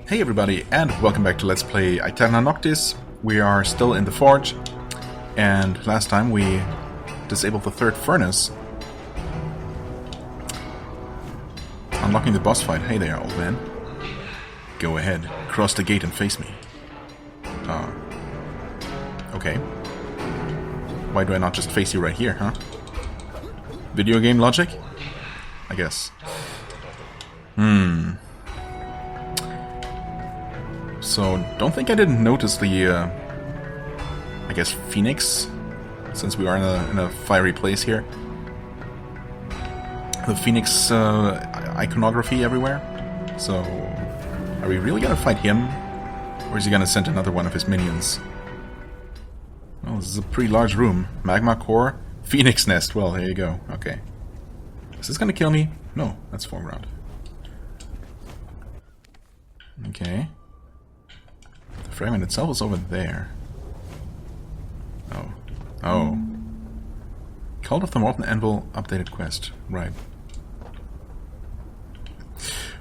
Hey everybody, and welcome back to Let's Play Aeterna Noctis. We are still in the forge, and last time we disabled the third furnace, unlocking the boss fight. Hey there, old man. Go ahead, cross the gate and face me. Okay. Why do I not just face you right here, huh? Video game logic? I guess. So, don't think I didn't notice the, I guess, phoenix, since we are in a fiery place here. The phoenix iconography everywhere. So, are we really gonna fight him? Or is he gonna send another one of his minions? Well, this is a pretty large room. Magma core, phoenix nest. Well, there you go. Okay. Is this gonna kill me? No, that's foreground. Okay. The fragment itself is over there. Oh. Cult of the Molten Anvil updated quest. Right.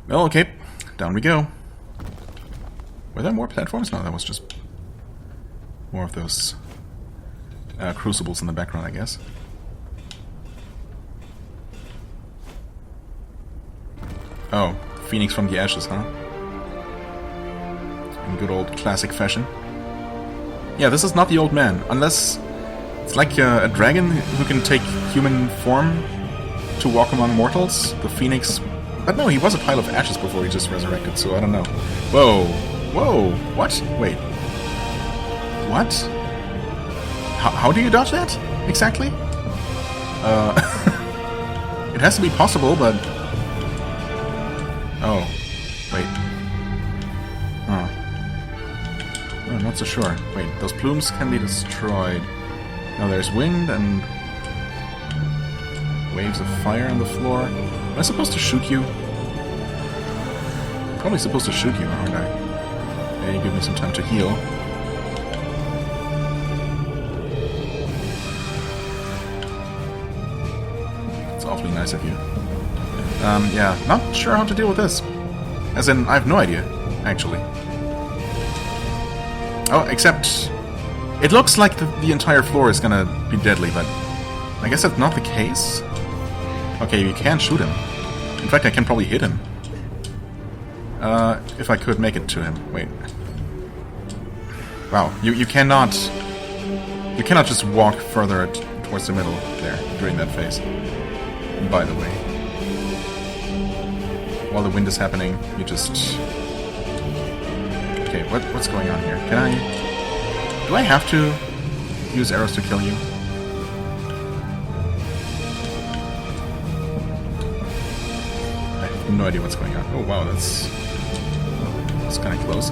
Well, okay. Down we go. Were there more platforms? No, that was just more of those crucibles in the background, I guess. Oh, Phoenix from the ashes, huh? In good old classic fashion. Yeah, this is not the old man, unless it's like a dragon who can take human form to walk among mortals. The Phoenix... But no, he was a pile of ashes before he just resurrected, so I don't know. Whoa! Whoa! What? Wait. What? How do you dodge that? Exactly? It has to be possible, but... Oh. Wait. Huh. Oh, I'm not so sure. Wait, those plumes can be destroyed. Now there's wind and... waves of fire on the floor. Am I supposed to shoot you? I'm probably supposed to shoot you, aren't I? Yeah, you give me some time to heal. It's awfully nice of you. Yeah, not sure how to deal with this. As in, I have no idea, actually. Oh, except... it looks like the entire floor is gonna be deadly, but... I guess that's not the case? Okay, you can shoot him. In fact, I can probably hit him. If I could make it to him. Wait. Wow, you cannot... you cannot just walk further towards the middle there, during that phase. By the way. While the wind is happening, you just... Okay, what's going on here? Can I... do I have to use arrows to kill you? I have no idea what's going on. Oh wow, that's kind of close.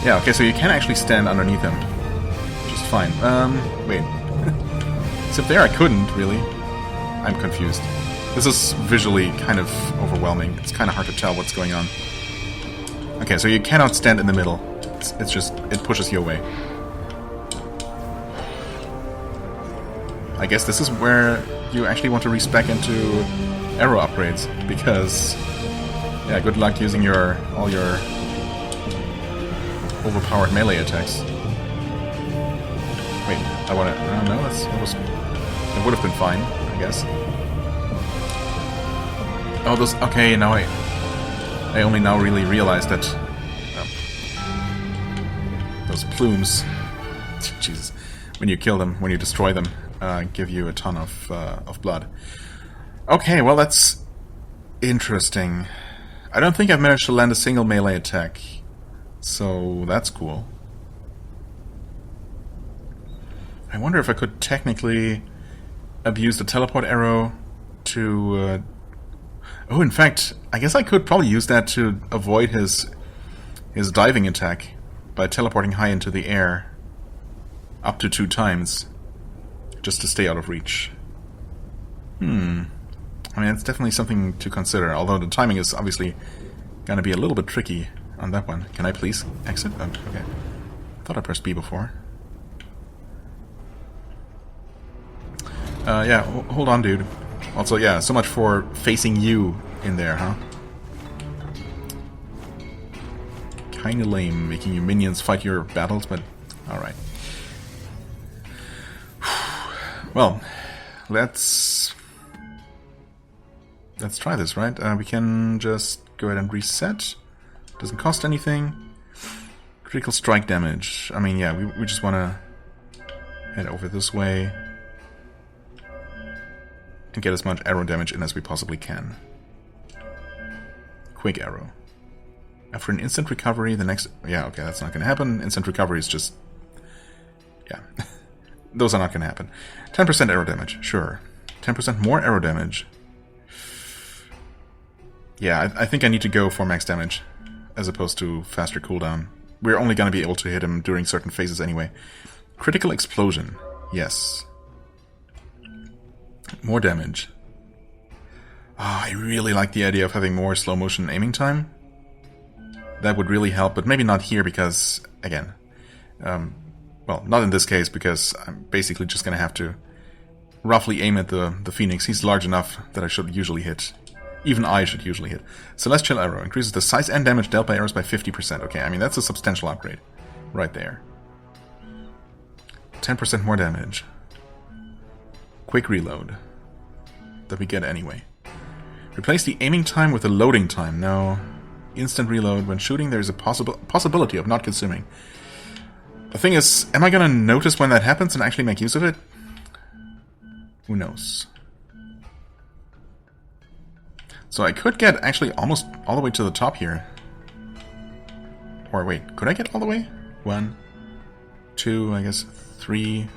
Yeah, okay, so you can actually stand underneath him. Which is fine. Wait. Except there I couldn't, really. I'm confused. This is visually kind of overwhelming. It's kind of hard to tell what's going on. Okay, so you cannot stand in the middle. It's just... it pushes you away. I guess this is where you actually want to respec into arrow upgrades, because... yeah, good luck using all your overpowered melee attacks. Wait, I wanna... no, that would have been fine, I guess. Oh, those... okay, now I only now really realized that... those plumes... Jesus. When you kill them, when you destroy them, give you a ton of blood. Okay, well that's... interesting. I don't think I've managed to land a single melee attack. So, that's cool. I wonder if I could technically abuse the teleport arrow to... oh, in fact, I guess I could probably use that to avoid his diving attack by teleporting high into the air up to 2 times, just to stay out of reach. I mean, it's definitely something to consider, although the timing is obviously gonna be a little bit tricky on that one. Can I please exit? Oh, okay. I thought I pressed B before. Yeah, hold on, dude. Also, yeah, so much for facing you in there, huh? kinda lame, making your minions fight your battles, but alright. Well, let's try this, right? We can just go ahead and reset. Doesn't cost anything. Critical strike damage. I mean, yeah, we just want to head over this way and get as much arrow damage in as we possibly can. Quick arrow. After an instant recovery, the next... Yeah, okay, that's not going to happen. Instant recovery is just... Yeah. Those are not going to happen. 10% arrow damage, sure. 10% more arrow damage. Yeah, I think I need to go for max damage as opposed to faster cooldown. We're only going to be able to hit him during certain phases anyway. Critical explosion. Yes. More damage. Oh, I really like the idea of having more slow motion aiming time. That would really help, but maybe not here because, again... well, not in this case because I'm basically just going to have to roughly aim at the Phoenix. He's large enough that I should usually hit. Even I should usually hit. Celestial Arrow increases the size and damage dealt by arrows by 50%. Okay, I mean, that's a substantial upgrade. Right there. 10% more damage. Quick reload. That we get anyway. Replace the aiming time with the loading time. No. Instant reload. When shooting, there is a possibility of not consuming. The thing is, am I going to notice when that happens and actually make use of it? Who knows? So I could get actually almost all the way to the top here. Or wait, could I get all the way? 1, 2, I guess 3,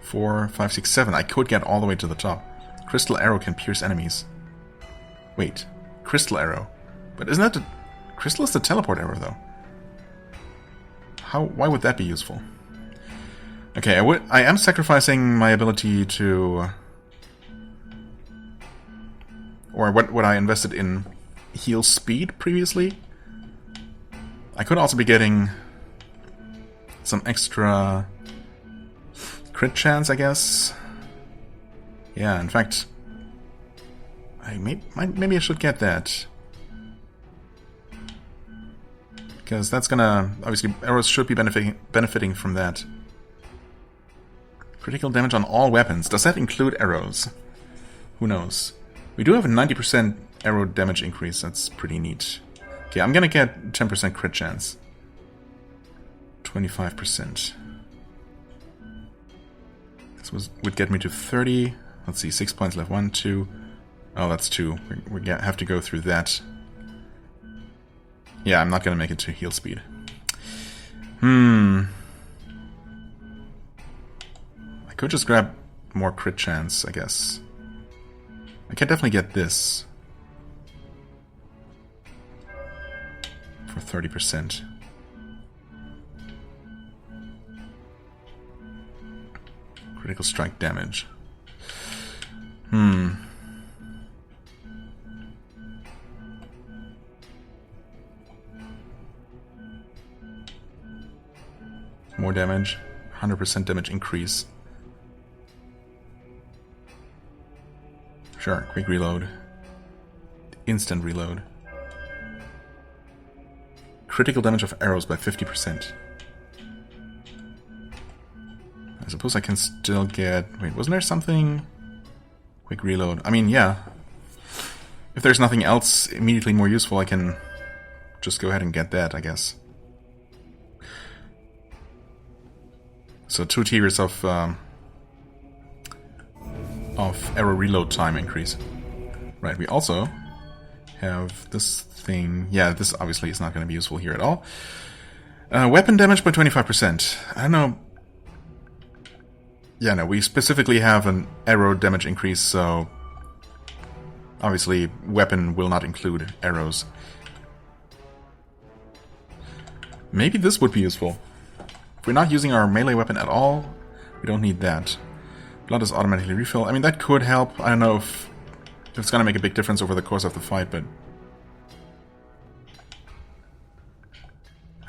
4, 5, 6, 7. I could get all the way to the top. Crystal Arrow can pierce enemies. Wait, Crystal Arrow. But isn't that the... Crystal is the teleport arrow, though. Why would that be useful? Okay, I am sacrificing my ability to... Or what I invested in heal speed previously. I could also be getting some extra crit chance, I guess. Yeah, in fact, maybe I should get that. Because that's gonna... Obviously, arrows should be benefiting from that. Critical damage on all weapons. Does that include arrows? Who knows? We do have a 90% arrow damage increase. That's pretty neat. Okay, I'm gonna get 10% crit chance. 25%. This would get me to 30. Let's see, 6 points left. 1, 2. Oh, that's 2. We have to go through that. Yeah, I'm not gonna make it to heal speed. I could just grab more crit chance, I guess. I can definitely get this. For 30%. Critical strike damage. More damage. 100% damage increase. Sure, quick reload. Instant reload. Critical damage of arrows by 50%. I suppose I can still get... Wait, wasn't there something... Quick reload. I mean, yeah. If there's nothing else immediately more useful, I can just go ahead and get that, I guess. So 2 tiers of arrow reload time increase. Right, we also have this thing... Yeah, this obviously is not going to be useful here at all. Weapon damage by 25%. I don't know... Yeah, no, we specifically have an arrow damage increase, so... Obviously, weapon will not include arrows. Maybe this would be useful. If we're not using our melee weapon at all, we don't need that. Blood is automatically refilled. I mean, that could help. I don't know if it's going to make a big difference over the course of the fight, but...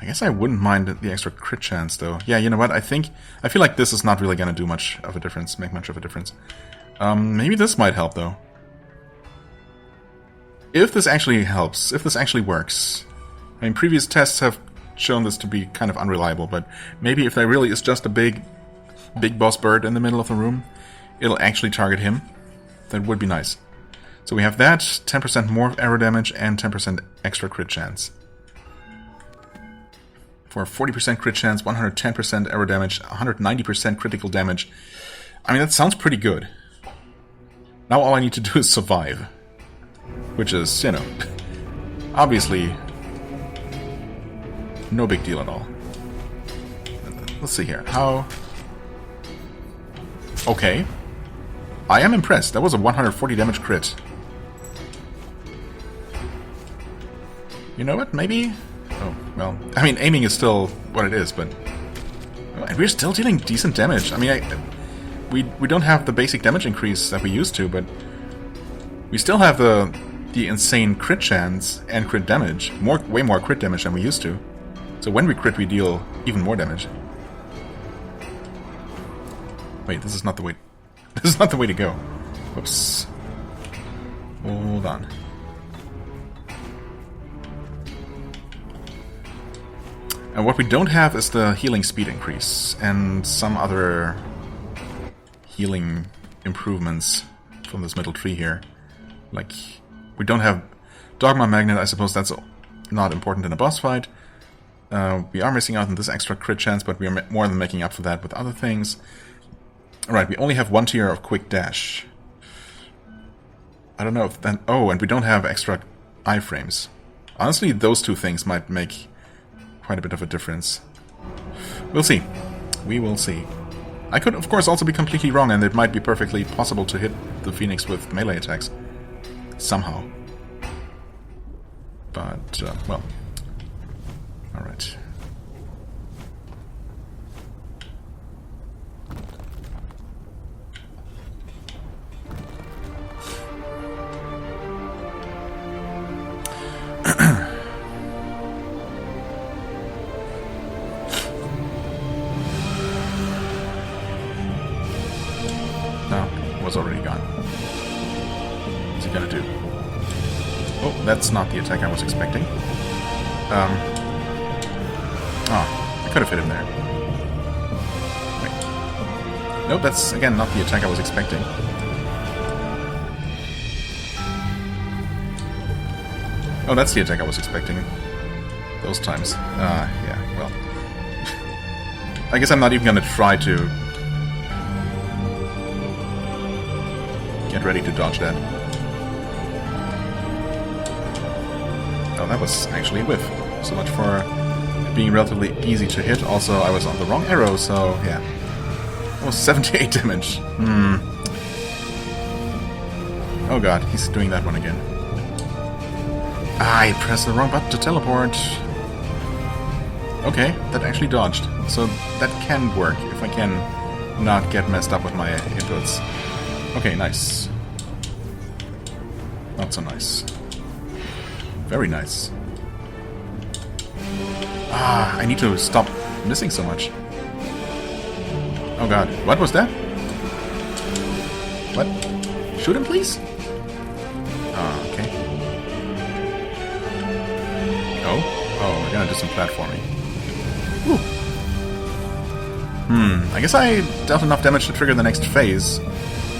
I guess I wouldn't mind the extra crit chance, though. Yeah, you know what? I feel like this is not really going to do much of a difference, make much of a difference. Maybe this might help, though. If this actually helps, if this actually works. I mean, previous tests have shown this to be kind of unreliable, but maybe if there really is just a big boss bird in the middle of the room, it'll actually target him. That would be nice. So we have that, 10% more arrow damage, and 10% extra crit chance. For a 40% crit chance, 110% arrow damage, 190% critical damage. I mean, that sounds pretty good. Now all I need to do is survive. Which is, you know, obviously no big deal at all. Let's see here. How... Okay. I am impressed. That was a 140 damage crit. You know what? Maybe... Oh, well... I mean, aiming is still what it is, but... And we're still dealing decent damage. I mean, we don't have the basic damage increase that we used to, but... We still have the insane crit chance and crit damage. Way more crit damage than we used to. So when we crit, we deal even more damage. Wait, this is not the way... This is not the way to go. Whoops. Hold on. And what we don't have is the healing speed increase and some other healing improvements from this middle tree here. Like, we don't have Dogma Magnet. I suppose that's not important in a boss fight. We are missing out on this extra crit chance, but we are more than making up for that with other things. Alright, we only have one tier of Quick Dash. I don't know if that... Oh, and we don't have extra iframes. Honestly, those two things might make quite a bit of a difference. We'll see. We will see. I could, of course, also be completely wrong, and it might be perfectly possible to hit the Phoenix with melee attacks. Somehow. But, well... Alright. Already gone. What's he gonna do? Oh, that's not the attack I was expecting. Oh, I could have hit him there. Wait. Nope, that's, again, not the attack I was expecting. Oh, that's the attack I was expecting. Those times. Yeah, well. I guess I'm not even gonna try to get ready to dodge that. Oh, that was actually a whiff. So much for it being relatively easy to hit. Also, I was on the wrong arrow, so yeah. Oh, 78 damage. Oh god, he's doing that one again. I pressed the wrong button to teleport. Okay, that actually dodged. So that can work if I can not get messed up with my inputs. Okay, nice. Not so nice. Very nice. Ah, I need to stop missing so much. Oh god, what was that? What? Shoot him, please? Ah, okay. Oh, we're gonna do some platforming. Whew. I guess I dealt enough damage to trigger the next phase,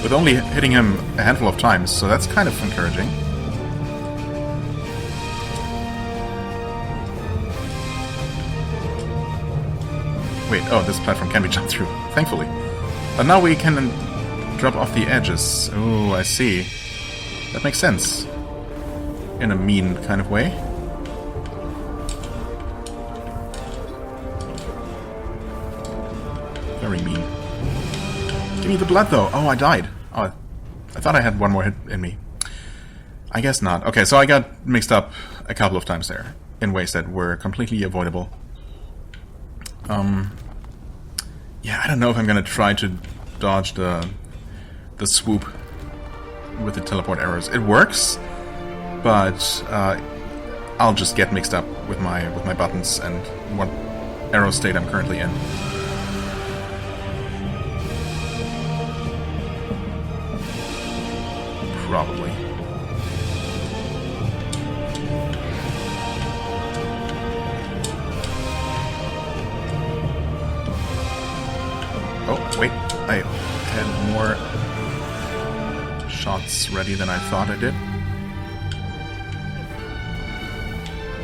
with only hitting him a handful of times, so that's kind of encouraging. Wait, oh, this platform can be jumped through, thankfully. But now we can drop off the edges. Oh, I see. That makes sense. In a mean kind of way. Very mean. Give me the blood, though. Oh, I died. Oh, I thought I had one more hit in me. I guess not. Okay, so I got mixed up a couple of times there in ways that were completely avoidable. Yeah, I don't know if I'm gonna try to dodge the swoop with the teleport arrows. It works, but I'll just get mixed up with my buttons and what arrow state I'm currently in. Probably. wait, I had more shots ready than I thought I did.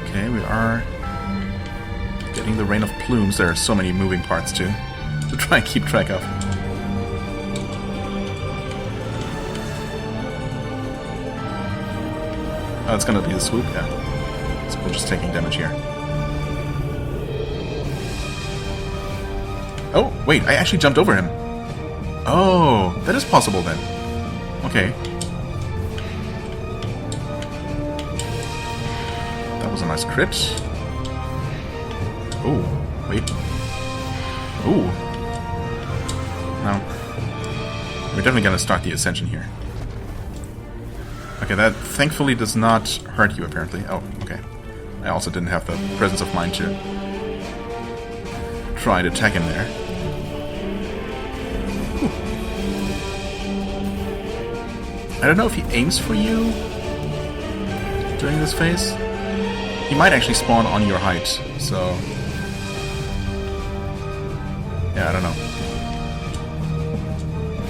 Okay, we are getting the rain of plumes. There are so many moving parts to try and keep track of. Oh, it's gonna be the swoop, yeah. So we're just taking damage here. Oh, wait, I actually jumped over him. Oh, that is possible then. Okay. That was a nice crit. Oh, wait. Ooh. No. We're definitely gonna start the ascension here. Okay, that thankfully does not hurt you, apparently. Oh, okay. I also didn't have the presence of mind to try and attack him there. Ooh. I don't know if he aims for you during this phase. He might actually spawn on your height, so... yeah, I don't know.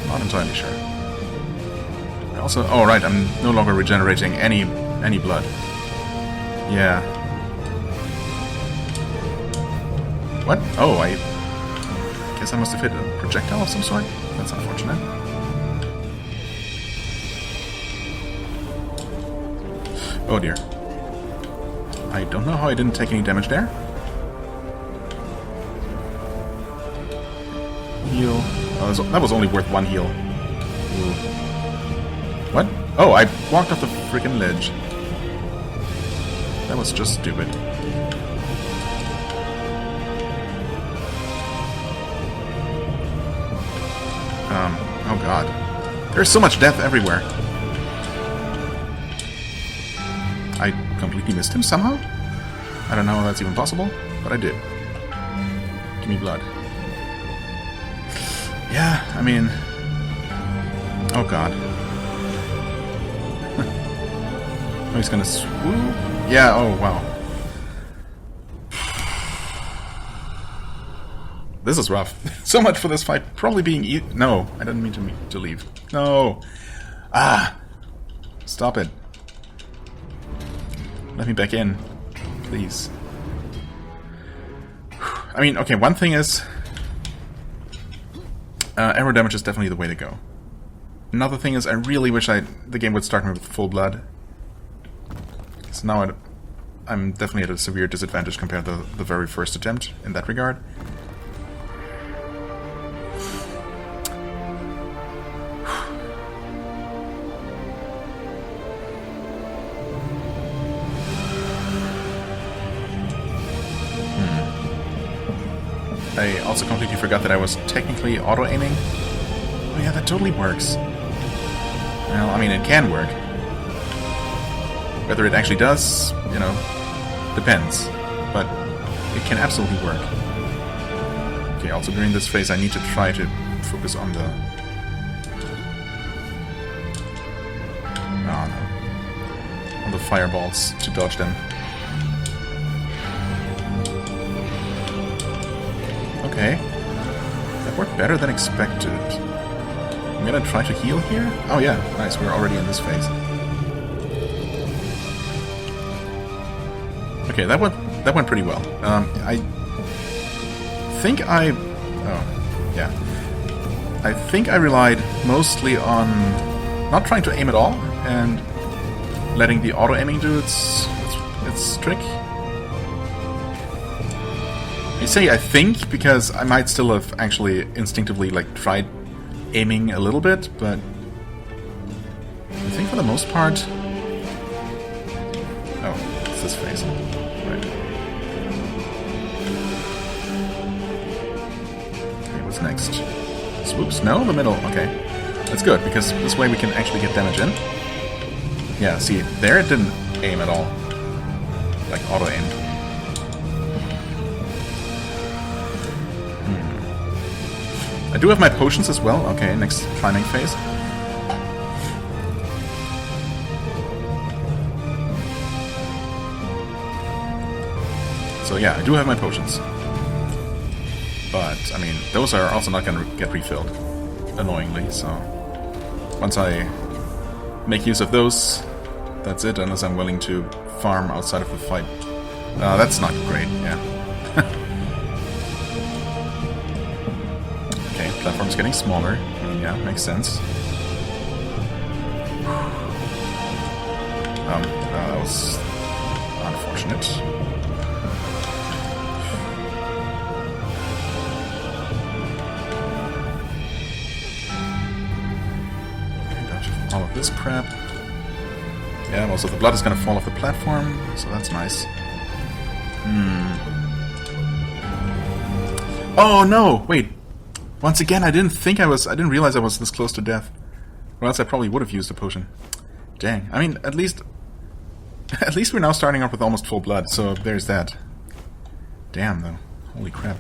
Not entirely sure. I also... oh, right, I'm no longer regenerating any blood. Yeah. What? Oh, I guess I must have hit a projectile of some sort? That's unfortunate. Oh dear. I don't know how I didn't take any damage there. Heal. Oh, that was only worth one heal. Ooh. What? Oh, I walked off the freaking ledge. That was just stupid. Oh god. There's so much death everywhere. I completely missed him somehow? I don't know how that's even possible, but I did. Give me blood. Yeah, I mean... oh god. Oh, he's gonna swoop? Yeah, oh wow. This is rough. So much for this fight probably being no, I didn't mean to leave. No. Ah. Stop it. Let me back in. Please. I mean, okay, one thing is... arrow damage is definitely the way to go. Another thing is I really wish the game would start me with full blood. So now I'm definitely at a severe disadvantage compared to the very first attempt in that regard. I also completely forgot that I was technically auto-aiming. Oh yeah, that totally works. Well, I mean, it can work. Whether it actually does, you know, depends. But it can absolutely work. Okay, also during this phase I need to try to focus on the... oh no. On the fireballs to dodge them. Okay. That worked better than expected. I'm gonna try to heal here. Oh yeah, nice, we're already in this phase. Okay, that went pretty well. I think I... oh, yeah. I think I relied mostly on not trying to aim at all, and letting the auto-aiming do its trick. I say I think, because I might still have actually instinctively like tried aiming a little bit, but I think for the most part... oh, it's this phase. Right. Okay, what's next? Swoops? No, the middle. Okay. That's good, because this way we can actually get damage in. Yeah, see, there it didn't aim at all. Like, auto-aimed. I do have my potions as well. Okay, next climbing phase. So yeah, I do have my potions. But, I mean, those are also not going to get refilled, annoyingly, so... Once I make use of those, that's it, unless I'm willing to farm outside of the fight. That's not great, yeah. Okay, platform's getting smaller. Yeah, makes sense. That was unfortunate. All of this crap. Yeah, also the blood is gonna fall off the platform, so that's nice. Oh no! Wait. Once again, I didn't realize I was this close to death. Or else I probably would have used a potion. Dang. I mean, at least we're now starting off with almost full blood, so there's that. Damn, though. Holy crap.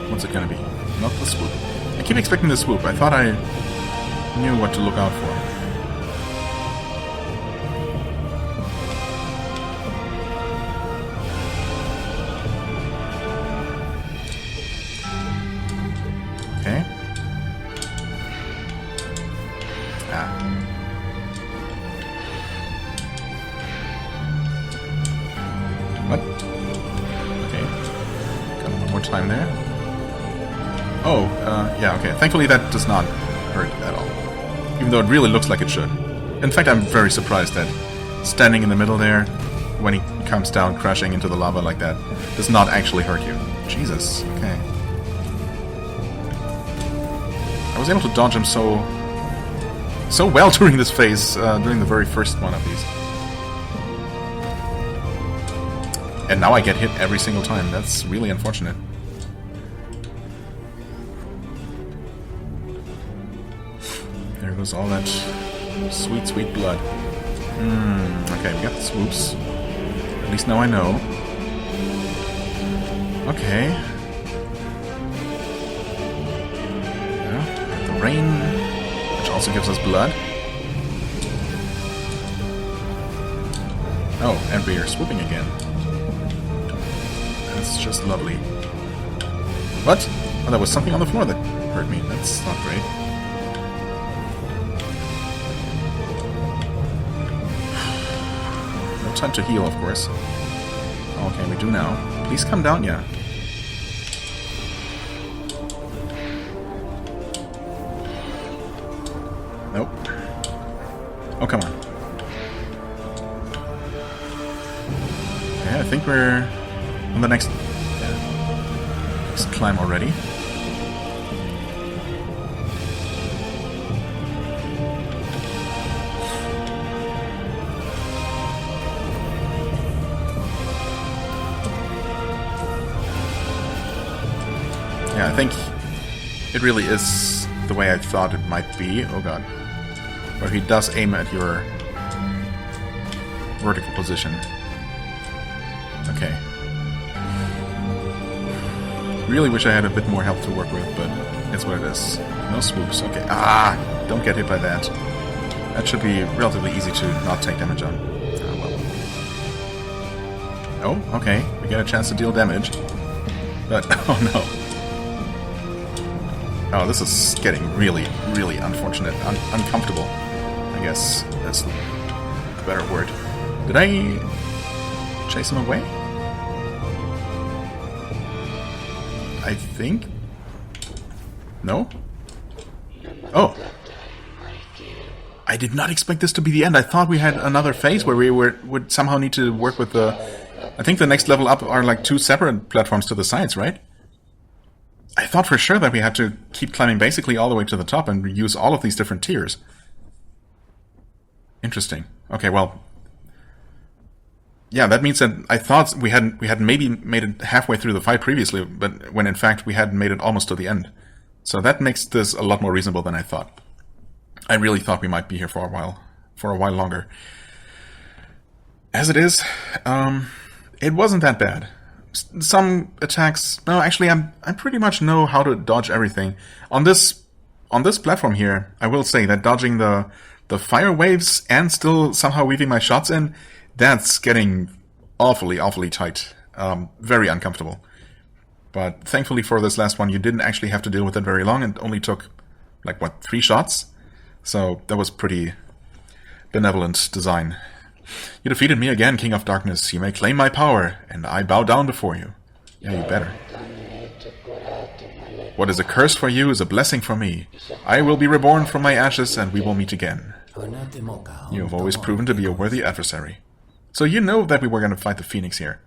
What's it gonna be? Not the swoop. I keep expecting the swoop. I thought I knew what to look out for. Okay. What? Okay. Got one more time there. Oh, yeah, okay. Thankfully that does not hurt at all. Even though it really looks like it should. In fact, I'm very surprised that standing in the middle there, when he comes down crashing into the lava like that, does not actually hurt you. Jesus, okay. I was able to dodge him so well during this phase, during the very first one of these. And now I get hit every single time. That's really unfortunate. There goes all that sweet, sweet blood. Okay, we got the swoops. At least now I know. Okay. Yeah, the rain, which also gives us blood. Oh, and we are swooping again. That's just lovely. What? Oh, that was something on the floor that hurt me. That's not great. No time to heal, of course. Okay, we do now. Please come down, yeah. Nope. Oh, come on. Okay, I think we're on the next climb already. Yeah, I think it really is the way I thought it might be. Oh god. Where he does aim at your vertical position. Okay. Really wish I had a bit more health to work with, but it's what it is. No swoops. Okay. Ah! Don't get hit by that. That should be relatively easy to not take damage on. Ah, well. Oh, okay. We get a chance to deal damage. But, oh no. Oh, this is getting really, really unfortunate. Uncomfortable, I guess. That's the better word. Did I chase him away? I think? No? Oh. I did not expect this to be the end. I thought we had another phase where we would somehow need to work with the... I think the next level up are like 2 separate platforms to the sides, right? I thought for sure that we had to keep climbing basically all the way to the top and use all of these different tiers. Interesting. Okay, well... Yeah, that means that I thought we had maybe made it halfway through the fight previously, but when in fact we had made it almost to the end. So that makes this a lot more reasonable than I thought. I really thought we might be here for a while longer. As it is, it wasn't that bad. Some attacks... No, actually, I pretty much know how to dodge everything. On this platform here, I will say that dodging the fire waves and still somehow weaving my shots in, that's getting awfully, awfully tight. Very uncomfortable. But thankfully for this last one, you didn't actually have to deal with it very long. It only took, like, what, 3 shots? So that was pretty benevolent design. You defeated me again, King of Darkness. You may claim my power, and I bow down before you. Yeah, you better. What is a curse for you is a blessing for me. I will be reborn from my ashes, and we will meet again. You have always proven to be a worthy adversary. So you know that we were going to fight the Phoenix here.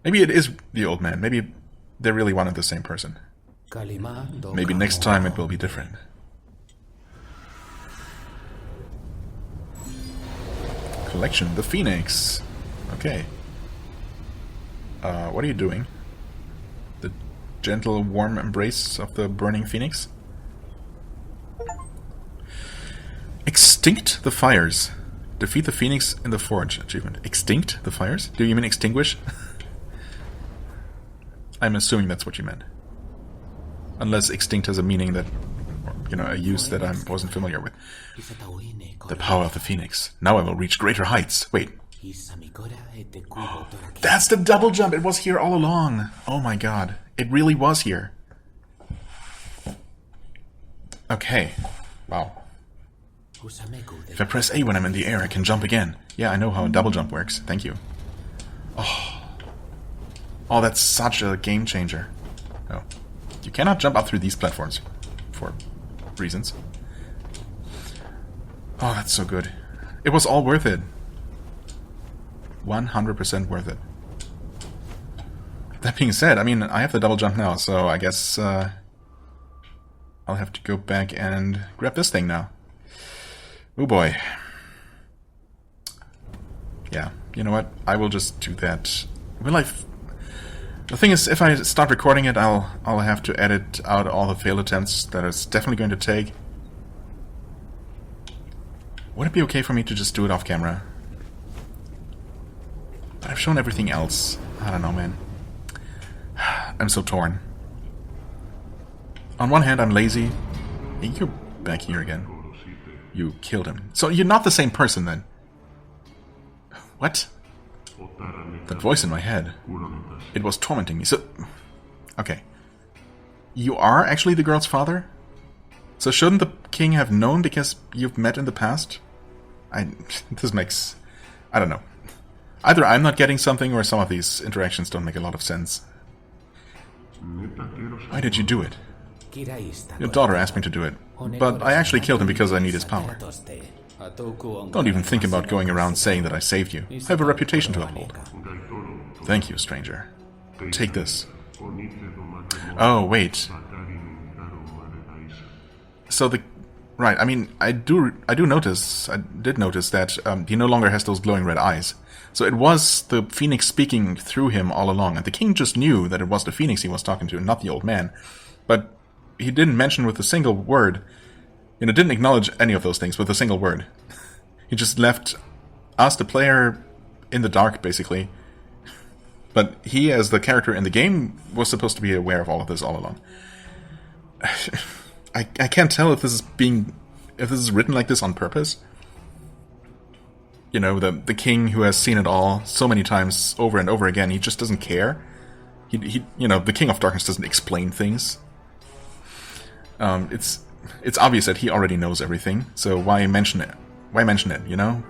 Maybe it is the old man. Maybe they're really one and the same person. Maybe next time it will be different. Collection, the Phoenix. Okay. What are you doing? The gentle, warm embrace of the burning Phoenix? Extinct the fires. Defeat the Phoenix in the Forge achievement. Extinct the fires? Do you mean extinguish? I'm assuming that's what you meant. Unless extinct has a meaning that, you know, a use that I wasn't familiar with. The power of the Phoenix. Now I will reach greater heights. Wait. That's the double jump. It was here all along. Oh my god. It really was here. Okay. Wow. If I press A when I'm in the air, I can jump again. Yeah, I know how a double jump works. Thank you. Oh, that's such a game changer. Oh. You cannot jump up through these platforms. For reasons. Oh, that's so good. It was all worth it. 100% worth it. That being said, I mean, I have the double jump now, so I guess I'll have to go back and grab this thing now. Oh boy. Yeah, you know what? I will just do that. Will I... The thing is, if I start recording it, I'll have to edit out all the failed attempts that it's definitely going to take. Would it be okay for me to just do it off camera? But I've shown everything else. I don't know, man. I'm so torn. On one hand, I'm lazy. Hey, you're back here again. You killed him. So you're not the same person, then? What? That voice in my head. It was tormenting me. So... Okay. You are actually the girl's father? So shouldn't the king have known because you've met in the past? This makes... I don't know. Either I'm not getting something or some of these interactions don't make a lot of sense. Why did you do it? Your daughter asked me to do it, but I actually killed him because I need his power. Don't even think about going around saying that I saved you. I have a reputation to uphold. Thank you, stranger. Take this. Oh, wait. So the... Right, I mean, I did notice that he no longer has those glowing red eyes. So it was the Phoenix speaking through him all along, and the king just knew that it was the Phoenix he was talking to, not the old man. But he didn't mention with a single word, you know, didn't acknowledge any of those things with a single word. He just left us, the player, in the dark, basically. But he, as the character in the game, was supposed to be aware of all of this all along. I can't tell if this is written like this on purpose. You know, the king who has seen it all so many times over and over again, he just doesn't care. He you know, the King of Darkness doesn't explain things. It's obvious that he already knows everything, so why mention it? Why mention it, you know?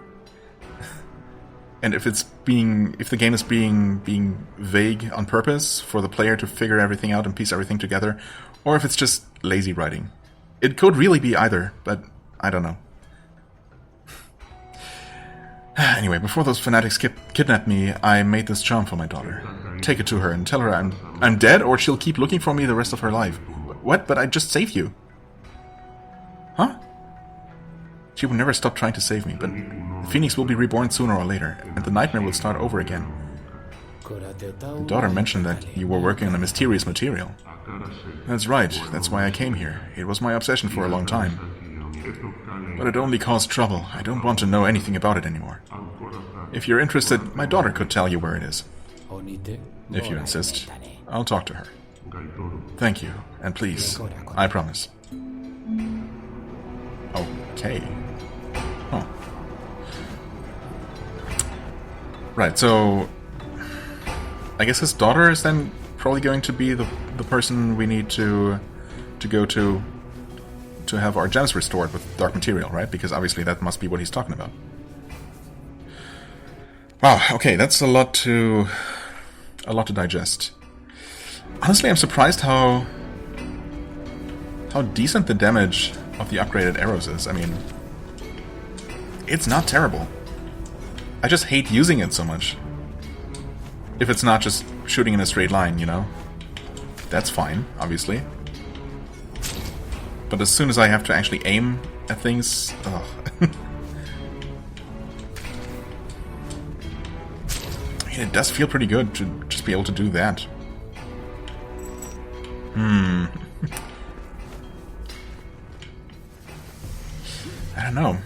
And if the game is being vague on purpose for the player to figure everything out and piece everything together, or if it's just lazy writing. It could really be either, but I don't know. Anyway, before those fanatics kidnapped me, I made this charm for my daughter. Take it to her and tell her I'm dead, or she'll keep looking for me the rest of her life. What? But I just saved you. Huh? She will never stop trying to save me, but the Phoenix will be reborn sooner or later, and the nightmare will start over again. The daughter mentioned that you were working on a mysterious material. That's right, that's why I came here. It was my obsession for a long time. But it only caused trouble. I don't want to know anything about it anymore. If you're interested, my daughter could tell you where it is. If you insist, I'll talk to her. Thank you, and please, I promise. Okay. Oh. Right, so I guess his daughter is then probably going to be the person we need to go to have our gems restored with dark material, right? Because obviously that must be what he's talking about. Wow, okay, that's a lot to digest. Honestly, I'm surprised how decent the damage of the upgraded arrows is. I mean, it's not terrible. I just hate using it so much. If it's not just shooting in a straight line, you know? That's fine, obviously. But as soon as I have to actually aim at things... ugh. I mean, it does feel pretty good to just be able to do that. I don't know.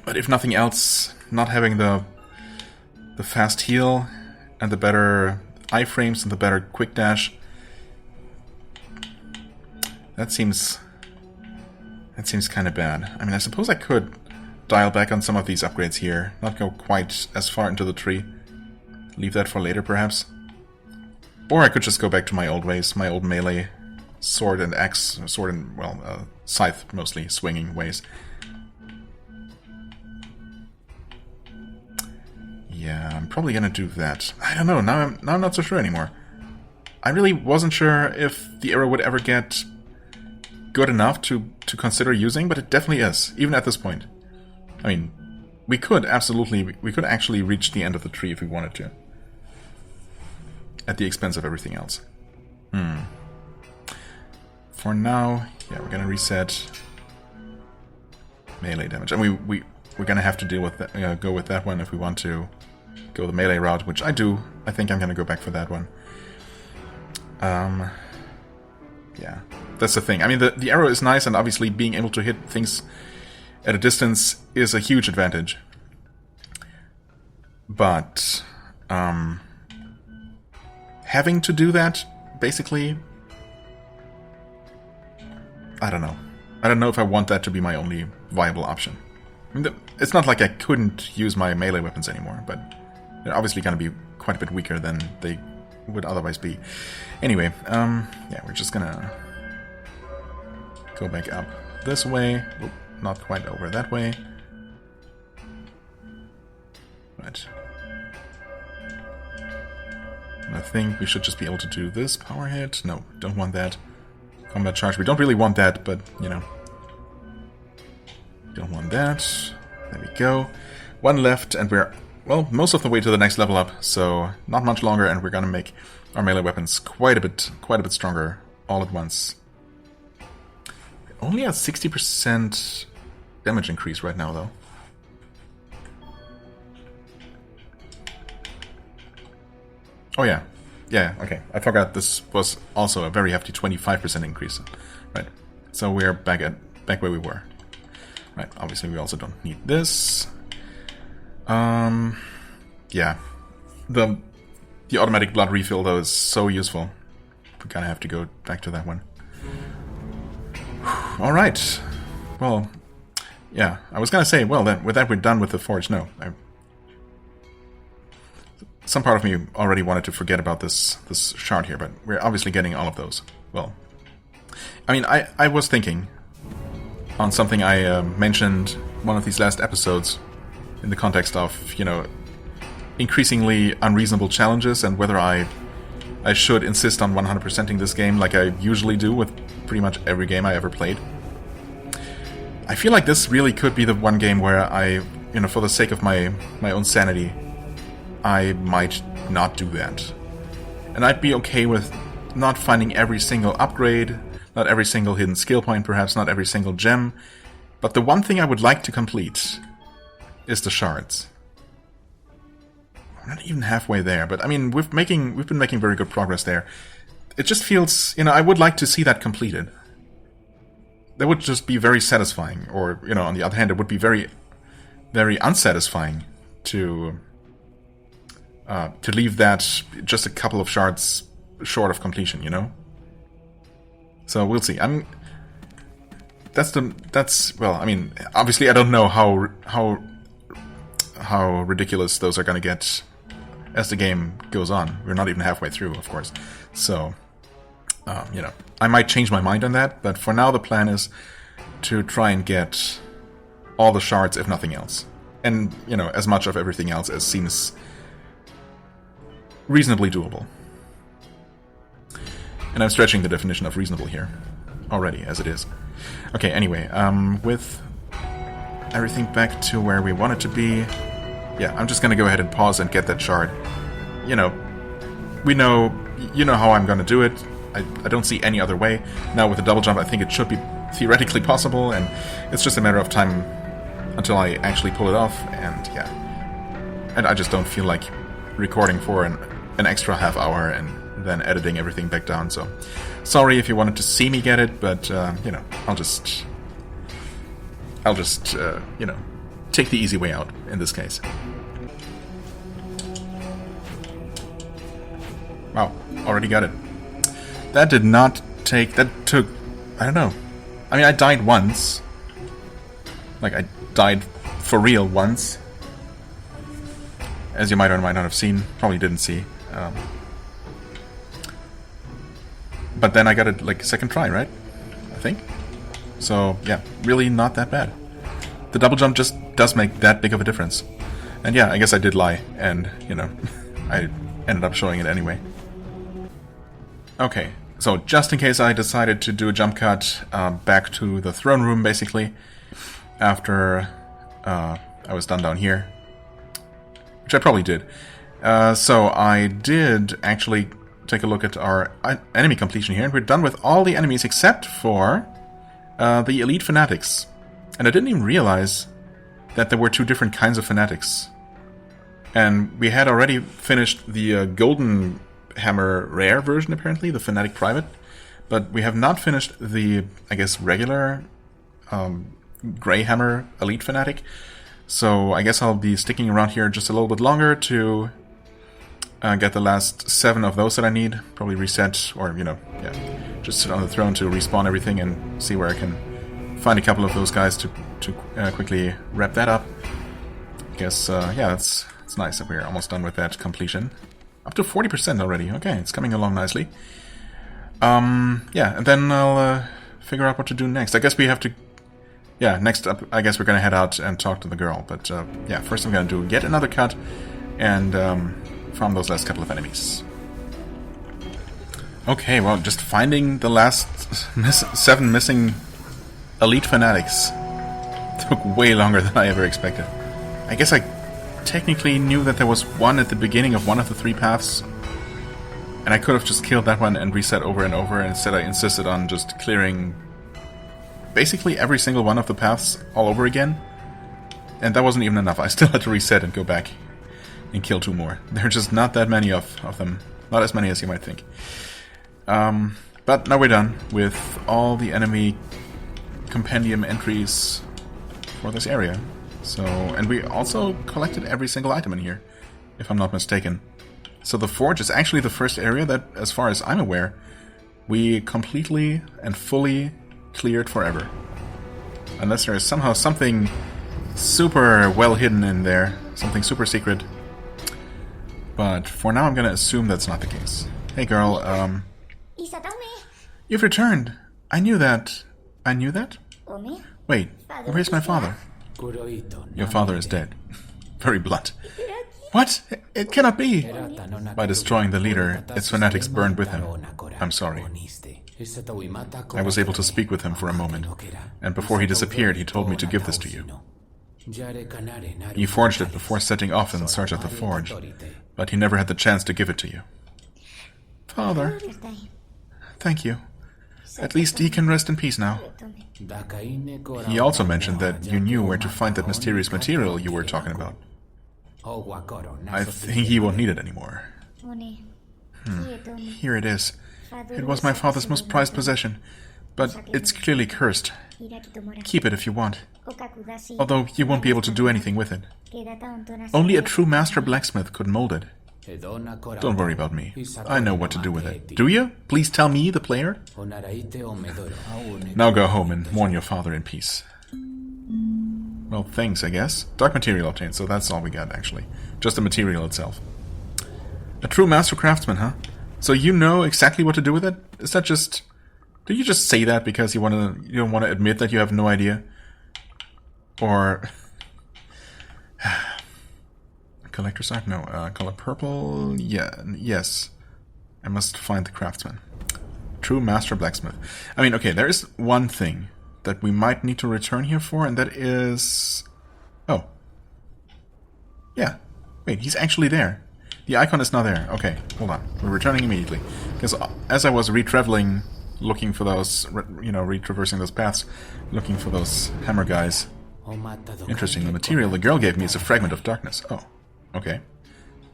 But if nothing else, not having the fast heal and the better iframes and the better quick dash, that seems kind of bad. I mean, I suppose I could dial back on some of these upgrades here, not go quite as far into the tree. Leave that for later, perhaps. Or I could just go back to my old ways, my old melee sword and axe, sword and, well, scythe mostly, swinging ways. Yeah, I'm probably gonna do that. I don't know, now I'm not so sure anymore. I really wasn't sure if the arrow would ever get good enough to consider using, but it definitely is, even at this point. I mean, we could actually reach the end of the tree if we wanted to. At the expense of everything else. For now, yeah, we're gonna reset melee damage. And we're gonna have to deal with that, go with that one if we want to go the melee route, which I do. I think I'm gonna go back for that one. Yeah, that's the thing. I mean, the arrow is nice, and obviously being able to hit things at a distance is a huge advantage. But having to do that, basically, I don't know. I don't know if I want that to be my only viable option. I mean, it's not like I couldn't use my melee weapons anymore, but they're obviously going to be quite a bit weaker than they would otherwise be. Anyway, yeah, we're just gonna go back up this way. Oop, not quite over that way. Right. I think we should just be able to do this power hit. No, don't want that. Combat charge. We don't really want that, but, you know. Don't want that. There we go. One left, and we're, well, most of the way to the next level up, so not much longer, and we're gonna make our melee weapons quite a bit stronger all at once. Only at 60% damage increase right now, though. Oh yeah. Yeah, okay. I forgot this was also a very hefty 25% increase. Right. So we're back where we were. Right, obviously we also don't need this. Yeah. The automatic blood refill though is so useful. We kinda have to go back to that one. Alright. Well, yeah, I was gonna say, well, then with that we're done with the forge. No, some part of me already wanted to forget about this shard here, but we're obviously getting all of those. Well, I mean, I was thinking on something I mentioned one of these last episodes in the context of, you know, increasingly unreasonable challenges and whether I should insist on 100%ing this game like I usually do with pretty much every game I ever played. I feel like this really could be the one game where I, you know, for the sake of my own sanity, I might not do that. And I'd be okay with not finding every single upgrade, not every single hidden skill point, perhaps not every single gem, but the one thing I would like to complete is the shards. I'm not even halfway there, but I mean, we've been making very good progress there. It just feels, you know, I would like to see that completed. that would just be very satisfying. Or, you know, on the other hand, it would be very, very unsatisfying to leave that just a couple of shards short of completion, you know? So we'll see. Well, I mean, obviously I don't know how ridiculous those are gonna get as the game goes on. We're not even halfway through, of course. So, you know, I might change my mind on that, but for now the plan is to try and get all the shards, if nothing else. And, you know, as much of everything else as seems reasonably doable. And I'm stretching the definition of reasonable here already, as it is. Okay, anyway, with everything back to where we want it to be, yeah, I'm just gonna go ahead and pause and get that shard. You know, you know how I'm gonna do it. I don't see any other way. Now with the double jump, I think it should be theoretically possible, and it's just a matter of time until I actually pull it off, and yeah. And I just don't feel like recording for an extra half hour and then editing everything back down, so sorry if you wanted to see me get it, but you know, I'll just you know, take the easy way out in this case. Wow, already got it. That did not take... That took... I don't know. I mean, I died once. Like, I died for real once. As you might or might not have seen. Probably didn't see. But then I got it, like, second try, right? I think. So, yeah. Really not that bad. The double jump just does make that big of a difference. And yeah, I guess I did lie. And, you know, I ended up showing it anyway. Okay. So, just in case I decided to do a jump cut back to the throne room, basically, after I was done down here, which I probably did. So, I did actually take a look at our enemy completion here, and we're done with all the enemies except for the elite fanatics. And I didn't even realize that there were two different kinds of fanatics. And we had already finished the golden hammer rare version, apparently, the fanatic private, but we have not finished the, I guess, regular gray hammer elite fanatic. So I guess I'll be sticking around here just a little bit longer to get the last 7 of those that I need. Probably reset, or, you know, yeah, just sit on the throne to respawn everything and see where I can find a couple of those guys to quickly wrap that up. I guess, yeah, it's nice that we're almost done with that completion. Up to 40% already. Okay, it's coming along nicely. Yeah, and then I'll figure out what to do next. I guess we have to... Yeah, next up, I guess we're going to head out and talk to the girl. But, yeah, first I'm going to do yet another cut and farm those last couple of enemies. Okay, well, just finding the last 7 missing elite fanatics took way longer than I ever expected. I guess I technically knew that there was one at the beginning of one of the 3 paths, and I could have just killed that one and reset over and over. Instead I insisted on just clearing basically every single one of the paths all over again, and that wasn't even enough. I still had to reset and go back and kill 2 more. There are just not that many of them. Not as many as you might think. But now we're done with all the enemy compendium entries for this area. So, and we also collected every single item in here, if I'm not mistaken. So the forge is actually the first area that, as far as I'm aware, we completely and fully cleared forever. Unless there is somehow something super well hidden in there, something super secret. But for now I'm gonna assume that's not the case. Hey girl, you've returned! I knew that. I knew that? Wait, where's my father? Your father is dead. Very blunt. What? It cannot be! By destroying the leader, its fanatics burned with him. I'm sorry. I was able to speak with him for a moment, and before he disappeared, he told me to give this to you. He forged it before setting off in search of the forge, but he never had the chance to give it to you. Father. Thank you. At least he can rest in peace now. He also mentioned that you knew where to find that mysterious material you were talking about. I think he won't need it anymore. Here it is. It was my father's most prized possession. but it's clearly cursed. Keep it if you want. Although you won't be able to do anything with it. Only a true master blacksmith could mold it. Don't worry about me. I know what to do with it. Do you? Please tell me, the player. Now go home and mourn your father in peace. Well, thanks, I guess. Dark material obtained, so that's all we got, actually. Just the material itself. A true master craftsman, huh? So you know exactly what to do with it? Is that just... Did you just say that because you don't want to admit that you have no idea? Or... Collector's art? No. Color purple? Yeah. Yes. I must find the craftsman. True master blacksmith. I mean, okay, there is one thing that we might need to return here for, and that is... Oh. Yeah. Wait, he's actually there. The icon is not there. Okay, hold on. We're returning immediately. Because as I was re-traveling, looking for those, you know, retraversing those paths, looking for those hammer guys. Interesting, the material the girl gave me is a fragment of darkness. Oh, okay.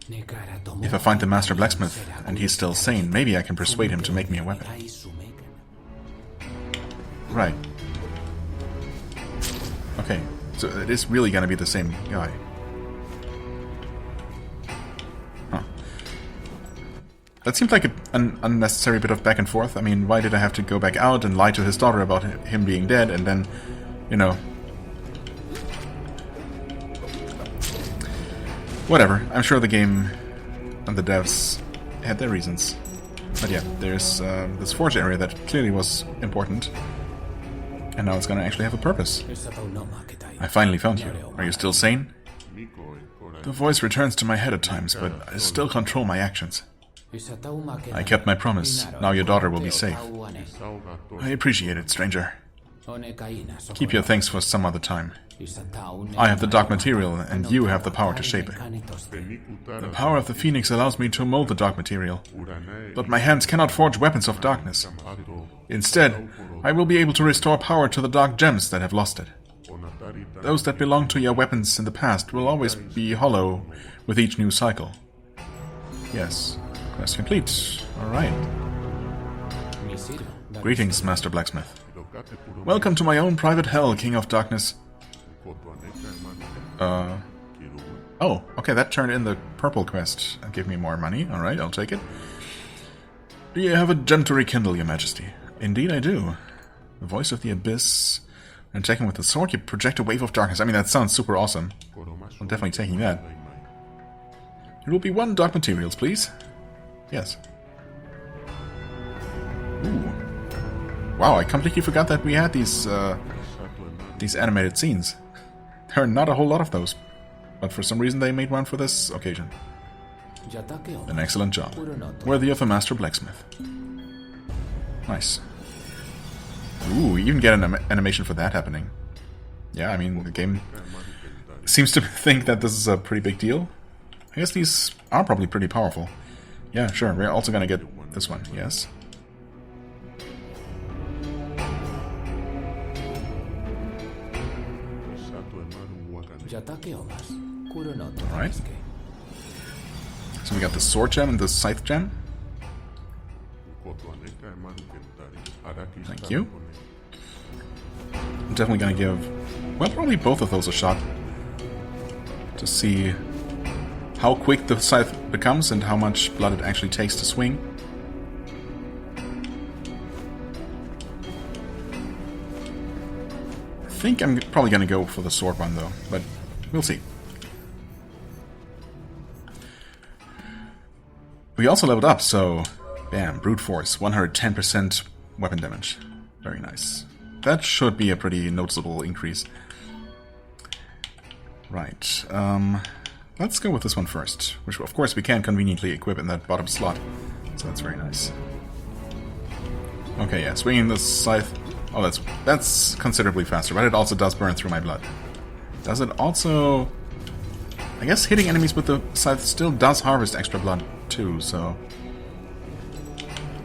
If I find the master blacksmith, and he's still sane, maybe I can persuade him to make me a weapon. Right. Okay, so it is really gonna be the same guy. Huh. That seemed like an unnecessary bit of back and forth. I mean, why did I have to go back out and lie to his daughter about him being dead, and then, you know... Whatever, I'm sure the game and the devs had their reasons. But yeah, there's this forge area that clearly was important. And now it's gonna actually have a purpose. I finally found you. Are you still sane? The voice returns to my head at times, but I still control my actions. I kept my promise. Now your daughter will be safe. I appreciate it, stranger. Keep your thanks for some other time. I have the dark material, and you have the power to shape it. The power of the Phoenix allows me to mold the dark material, but my hands cannot forge weapons of darkness. Instead, I will be able to restore power to the dark gems that have lost it. Those that belong to your weapons in the past will always be hollow with each new cycle. Yes, quest complete. Alright. Greetings, Master Blacksmith. Welcome to my own private hell, King of Darkness. Oh, okay, that turned in the purple quest and gave me more money. Alright, I'll take it. Do you have a gem to rekindle, your majesty? Indeed I do. The voice of the abyss. And taken with the sword, you project a wave of darkness. I mean, that sounds super awesome. I'm definitely taking that. It will be 1 dark materials, please. Yes. Ooh. Wow, I completely forgot that we had these animated scenes. There are not a whole lot of those, but for some reason they made one for this occasion. An excellent job. Worthy of a master blacksmith. Nice. Ooh, you even get an animation for that happening. Yeah, I mean, the game seems to think that this is a pretty big deal. I guess these are probably pretty powerful. Yeah, sure, we're also gonna get this one, yes. Alright. So we got the sword gem and the scythe gem. Thank you. I'm definitely gonna give, well, probably both of those a shot. To see how quick the scythe becomes and how much blood it actually takes to swing. I think I'm probably gonna go for the sword one though, but we'll see. We also leveled up, so bam, brute force, 110% weapon damage. Very nice. That should be a pretty noticeable increase. Right, let's go with this one first, which of course we can conveniently equip in that bottom slot, so that's very nice. Okay, yeah, swinging the scythe. Oh, that's considerably faster, but it also does burn through my blood. Does it also... I guess hitting enemies with the scythe still does harvest extra blood too, so...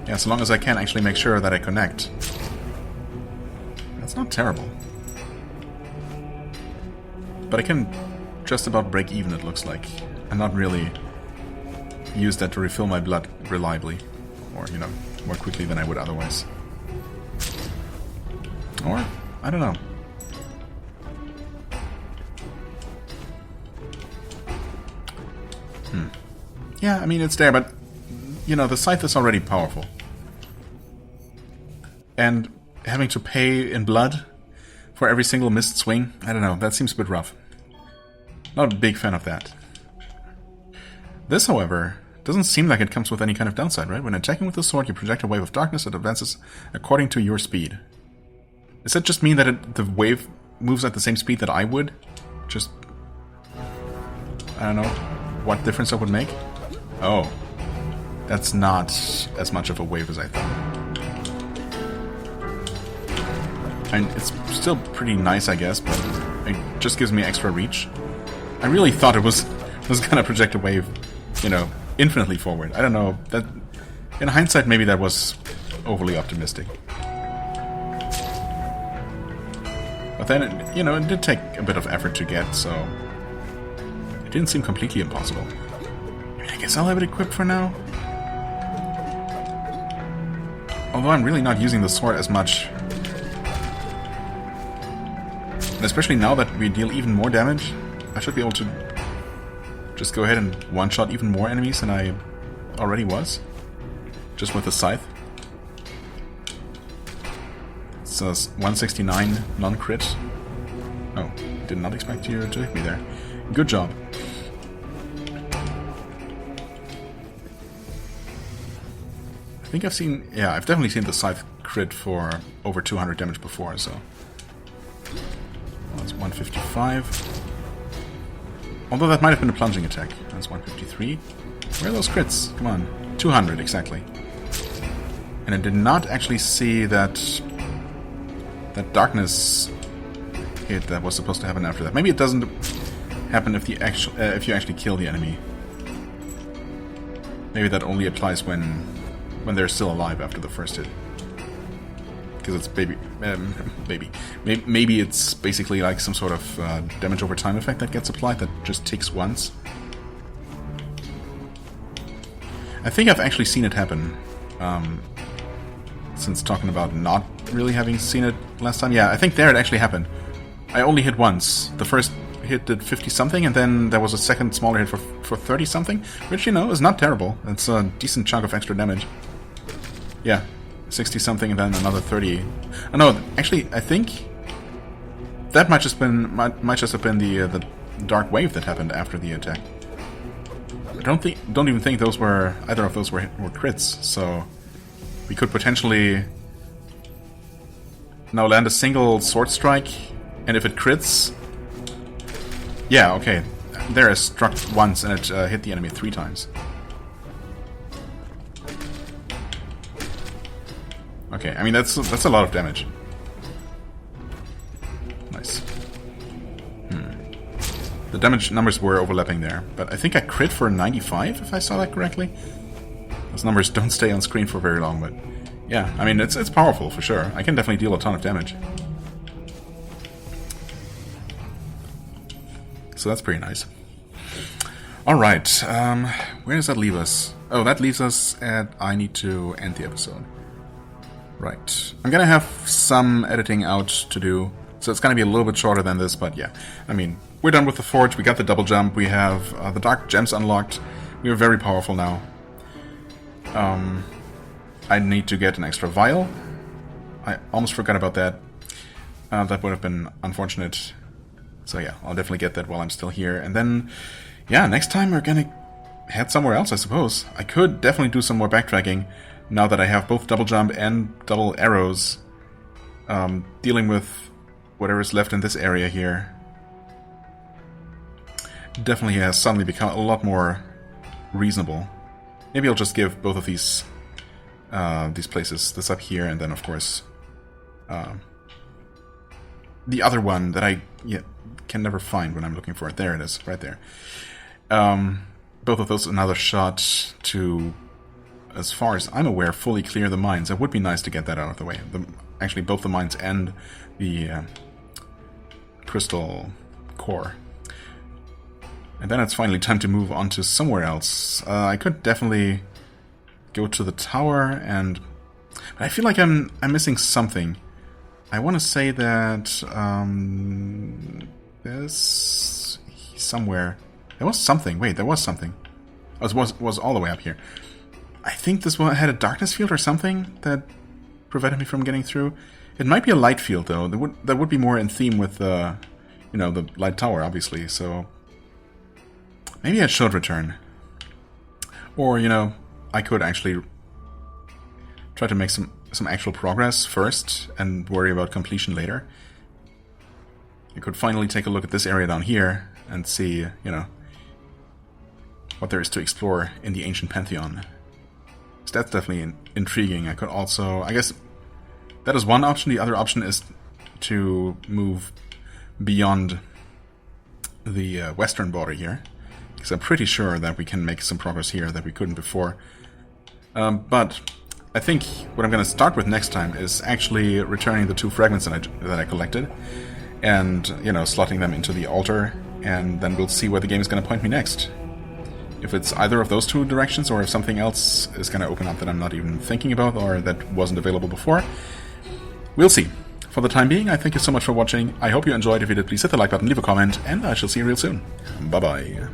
Yeah, so long as I can actually make sure that I connect. That's not terrible. But I can just about break even, it looks like. And not really use that to refill my blood reliably. Or, you know, more quickly than I would otherwise. Or, I don't know. Yeah, I mean, it's there, but, you know, the scythe is already powerful. And having to pay in blood for every single missed swing, I don't know, that seems a bit rough. Not a big fan of that. This, however, doesn't seem like it comes with any kind of downside, right? When attacking with the sword, you project a wave of darkness that advances according to your speed. Does that just mean that the wave moves at the same speed that I would? Just... I don't know what difference that would make. Oh. That's not as much of a wave as I thought. And it's still pretty nice, I guess, but it just gives me extra reach. I really thought it was gonna project a wave, you know, infinitely forward. I don't know. That in hindsight, maybe that was overly optimistic. But then, it, you know, it did take a bit of effort to get, so it didn't seem completely impossible. I mean, I guess I'll have it equipped for now. Although I'm really not using the sword as much. And especially now that we deal even more damage, I should be able to just go ahead and one-shot even more enemies than I already was. Just with the scythe. It's 169 non-crit. Oh, did not expect you to hit me there. Good job. I think I've seen... Yeah, I've definitely seen the scythe crit for over 200 damage before, so... That's 155. Although that might have been a plunging attack. That's 153. Where are those crits? Come on. 200, exactly. And I did not actually see that darkness hit that was supposed to happen after that. Maybe it doesn't happen if you actually kill the enemy. Maybe that only applies when they're still alive after the first hit. Because it's maybe it's basically like some sort of damage over time effect that gets applied that just ticks once. I think I've actually seen it happen. Since talking about not really having seen it last time. Yeah, I think there it actually happened. I only hit once. The first hit did 50-something, and then there was a second smaller hit for 30-something, which, you know, is not terrible. It's a decent chunk of extra damage. Yeah. 60-something and then another 30. Oh, no, actually, I think that might just have been the dark wave that happened after the attack. I don't even think either of those were crits. So we could potentially now land a single sword strike, and if it crits, yeah, okay, there it struck once and it hit the enemy 3 times. Okay, I mean, that's a lot of damage. Nice. The damage numbers were overlapping there, but I think I crit for 95, if I saw that correctly. Those numbers don't stay on screen for very long, but yeah, I mean, it's powerful for sure. I can definitely deal a ton of damage. So that's pretty nice. Alright, where does that leave us? Oh, that leaves us at I need to end the episode. Right. I'm gonna have some editing out to do, so it's gonna be a little bit shorter than this, but yeah. I mean, we're done with the forge, we got the double jump, we have the dark gems unlocked, we are very powerful now. I need to get an extra vial. I almost forgot about that. That would have been unfortunate. So yeah, I'll definitely get that while I'm still here. And then, yeah, next time we're gonna head somewhere else, I suppose. I could definitely do some more backtracking, now that I have both double jump and double arrows, dealing with whatever is left in this area here. Definitely has suddenly become a lot more reasonable. Maybe I'll just give both of these places, this up here, and then of course the other one that I can never find when I'm looking for it. There it is, right there. Both of those another shot to, as far as I'm aware, fully clear the mines. It would be nice to get that out of the way. Actually, both the mines and the crystal core. And then it's finally time to move on to somewhere else. I could definitely go to the tower, and I feel like I'm missing something. I want to say that there's somewhere... There was something. Wait, there was something. Oh, it was all the way up here. I think this one had a darkness field or something that prevented me from getting through. It might be a light field, though. That would be more in theme with the, you know, the light tower, obviously. So maybe I should return. Or, you know, I could actually try to make some actual progress first and worry about completion later. I could finally take a look at this area down here and see, you know, what there is to explore in the ancient pantheon. So that's definitely intriguing. I could also, I guess, that is one option. The other option is to move beyond the western border here, because I'm pretty sure that we can make some progress here that we couldn't before. But I think what I'm going to start with next time is actually returning the 2 fragments that I collected, and, you know, slotting them into the altar, and then we'll see where the game is going to point me next. If it's either of those 2 directions, or if something else is going to open up that I'm not even thinking about, or that wasn't available before, we'll see. For the time being, I thank you so much for watching. I hope you enjoyed. If you did, please hit the like button, leave a comment, and I shall see you real soon. Bye-bye.